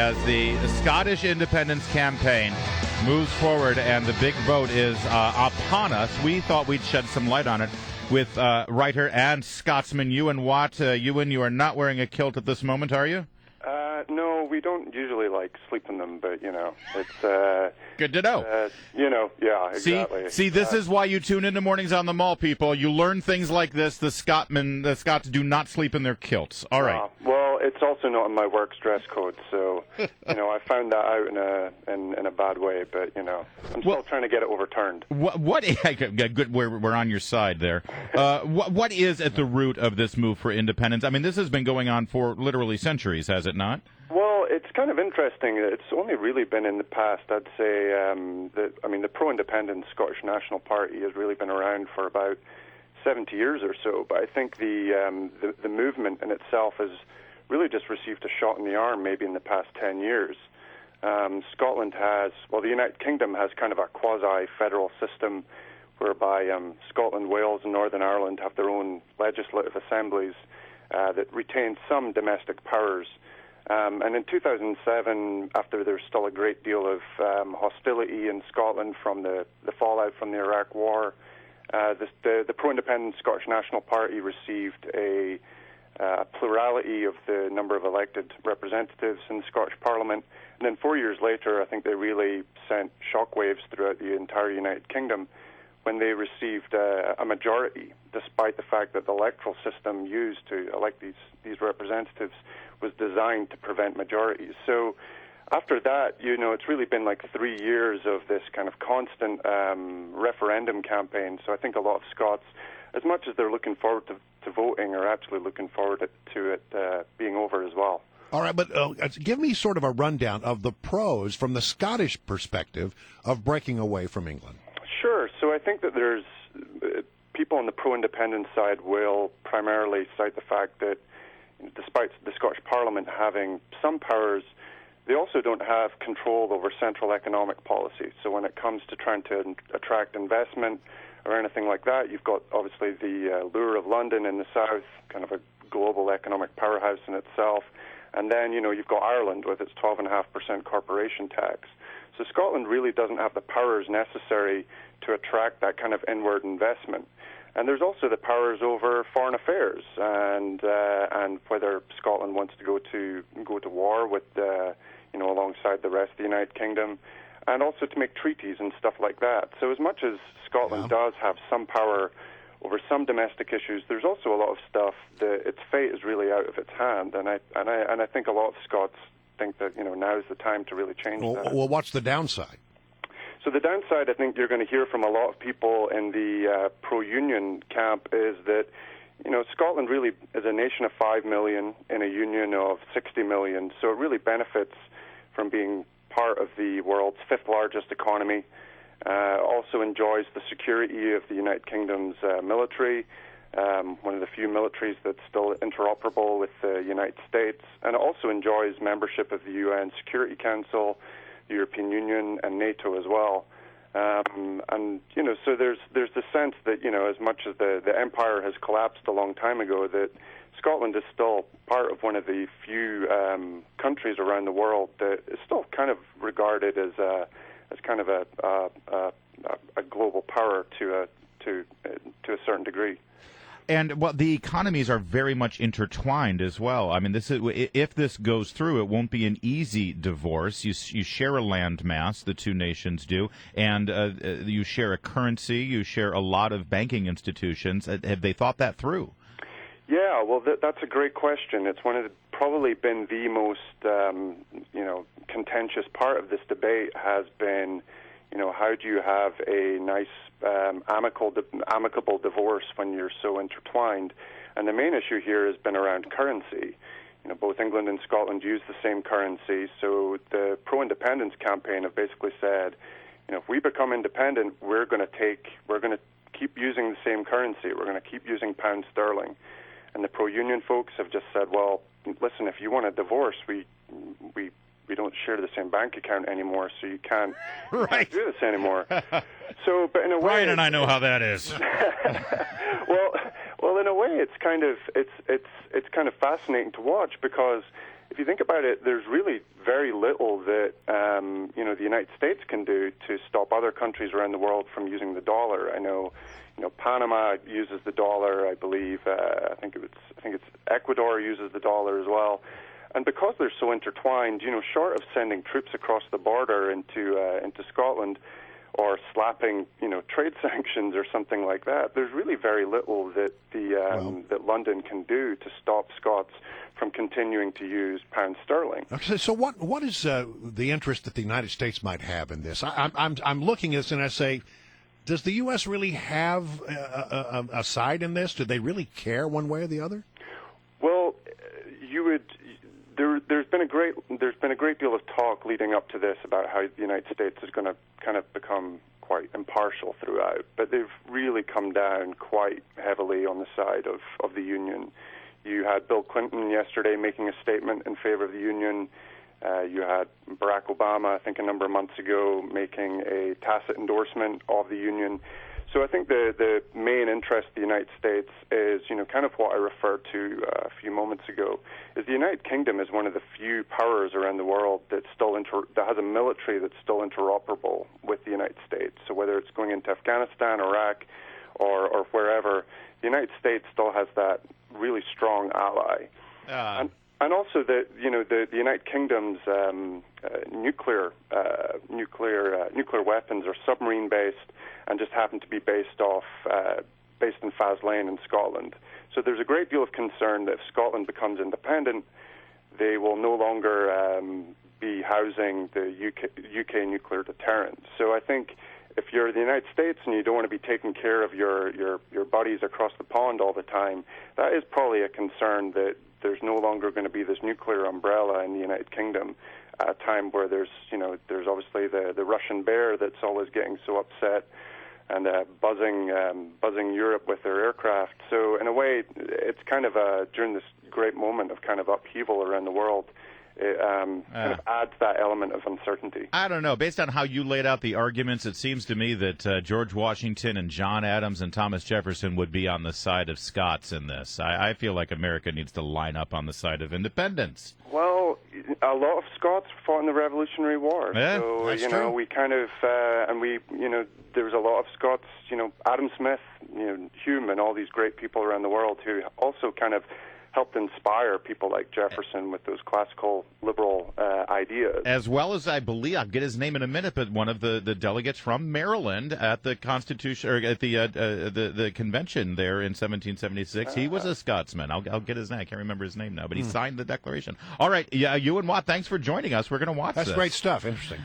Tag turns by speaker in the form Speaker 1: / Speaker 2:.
Speaker 1: as the Scottish independence campaign moves forward and the big vote is upon us. We thought we'd shed some light on it with writer and Scotsman Ewan Watt. Ewan, you are not wearing a kilt at this moment, are you?
Speaker 2: No, we don't usually sleep in them, but it's
Speaker 1: good to know.
Speaker 2: Yeah, exactly.
Speaker 1: See, this is why you tune into Mornings on the Mall, people. You learn things like this. The Scots do not sleep in their kilts. All right.
Speaker 2: Well, it's also not in my work's dress code, so I found that out in a bad way. But I'm still trying to get it overturned.
Speaker 1: What? Good. We're on your side there. What is at the root of this move for independence? I mean, this has been going on for literally centuries, has it not?
Speaker 2: Well, it's kind of interesting. It's only really been in the past, I'd say, the pro-independence Scottish National Party has really been around for about 70 years or so, but I think the movement in itself has really just received a shot in the arm maybe in the past 10 years. Scotland the United Kingdom has kind of a quasi-federal system whereby Scotland, Wales, and Northern Ireland have their own legislative assemblies that retain some domestic powers. And in 2007, after there's still a great deal of hostility in Scotland from the fallout from the Iraq War, the pro-independent Scottish National Party received a plurality of the number of elected representatives in the Scottish Parliament. And then 4 years later, I think they really sent shockwaves throughout the entire United Kingdom when they received a majority, despite the fact that the electoral system used to elect these representatives was designed to prevent majorities. So after that, it's really been 3 years of this kind of constant referendum campaign. So I think a lot of Scots, as much as they're looking forward to voting, are actually looking forward to it being over as well.
Speaker 3: All right, but give me sort of a rundown of the pros from the Scottish perspective of breaking away from England.
Speaker 2: Sure. So I think that there's people on the pro-independence side will primarily cite the fact that despite the Scottish Parliament having some powers, they also don't have control over central economic policy. So when it comes to trying to attract investment or anything like that, you've got obviously the lure of London in the south, kind of a global economic powerhouse in itself. And then, you've got Ireland with its 12.5% corporation tax. So Scotland really doesn't have the powers necessary to attract that kind of inward investment. And there's also the powers over foreign affairs and whether Scotland wants to go to war with alongside the rest of the United Kingdom, and also to make treaties and stuff like that. So as much as Scotland does have some power over some domestic issues, there's also a lot of stuff that its fate is really out of its hand, and I think a lot of Scots think that now is the time to really change that.
Speaker 3: Well, what's the downside?
Speaker 2: So the downside, I think you're going to hear from a lot of people in the pro-union camp, is that Scotland really is a nation of 5 million in a union of 60 million, so it really benefits from being part of the world's fifth largest economy. Also enjoys the security of the United Kingdom's military, one of the few militaries that's still interoperable with the United States, and it also enjoys membership of the UN Security Council, the European Union, and NATO as well. So there's the sense that as much as the empire has collapsed a long time ago, that Scotland is still part of one of the few countries around the world that is still kind of regarded as kind of a global power to a certain degree.
Speaker 1: And the economies are very much intertwined as well. I mean, if this goes through, it won't be an easy divorce. You share a landmass, the two nations do, and you share a currency. You share a lot of banking institutions. Have they thought that through?
Speaker 2: Yeah, well, that's a great question. It's probably been the most contentious part of this debate has been, how do you have a nice amicable divorce when you're so intertwined? And the main issue here has been around currency. Both England and Scotland use the same currency, so the pro-independence campaign have basically said, if we become independent, we're going to keep using the same currency. We're going to keep using pound sterling. And the pro-union folks have just said, well, listen, if you want a divorce, we don't share the same bank account anymore, so you can't do this anymore. So, but in a way,
Speaker 1: Brian and I know how that is.
Speaker 2: well, in a way, it's kind of fascinating to watch, because if you think about it, there's really very little that the United States can do to stop other countries around the world from using the dollar. I know, Panama uses the dollar. I believe I think it's Ecuador uses the dollar as well. And because they're so intertwined, short of sending troops across the border into Scotland, or slapping, trade sanctions or something like that, there's really very little that that London can do to stop Scots from continuing to use pound sterling.
Speaker 3: Okay, so what is the interest that the United States might have in this? I'm looking at this and I say, does the U.S. really have a side in this? Do they really care one way or the other?
Speaker 2: Well, There's been a great deal of talk leading up to this about how the United States is going to kind of become quite impartial throughout, but they've really come down quite heavily on the side of the Union. You had Bill Clinton yesterday making a statement in favor of the Union. You had Barack Obama, I think a number of months ago, making a tacit endorsement of the Union. So I think the main interest of the United States is, kind of what I referred to a few moments ago, is the United Kingdom is one of the few powers around the world that has a military that's still interoperable with the United States. So whether it's going into Afghanistan, Iraq, or wherever, the United States still has that really strong ally. And also the United Kingdom's nuclear weapons are submarine based and just happen to be based in Faslane in Scotland. So there's a great deal of concern that if Scotland becomes independent, they will no longer be housing the UK nuclear deterrent. So I think if you're the United States and you don't want to be taking care of your buddies across the pond all the time, that is probably a concern that there's no longer going to be this nuclear umbrella in the United Kingdom at a time where there's obviously the Russian bear that's always getting so upset and buzzing Europe with their aircraft. So in a way, it's kind of during this great moment of kind of upheaval around the world, it kind of adds that element of uncertainty.
Speaker 1: I don't know. Based on how you laid out the arguments, it seems to me that George Washington and John Adams and Thomas Jefferson would be on the side of Scots in this. I feel like America needs to line up on the side of independence.
Speaker 2: Well, a lot of Scots fought in the Revolutionary War.
Speaker 3: Yeah,
Speaker 2: so,
Speaker 3: that's true.
Speaker 2: we kind of, there was a lot of Scots, Adam Smith, Hume, and all these great people around the world who also kind of helped inspire people like Jefferson with those classical liberal ideas.
Speaker 1: As well as, I believe, I'll get his name in a minute, but one of the delegates from Maryland at the Constitution, or at the convention there in 1776, he was a Scotsman. I'll get his name. I can't remember his name now, but he signed the Declaration. All right, yeah, Ewan Watt, thanks for joining us. We're going to watch this.
Speaker 3: That's great stuff. Interesting.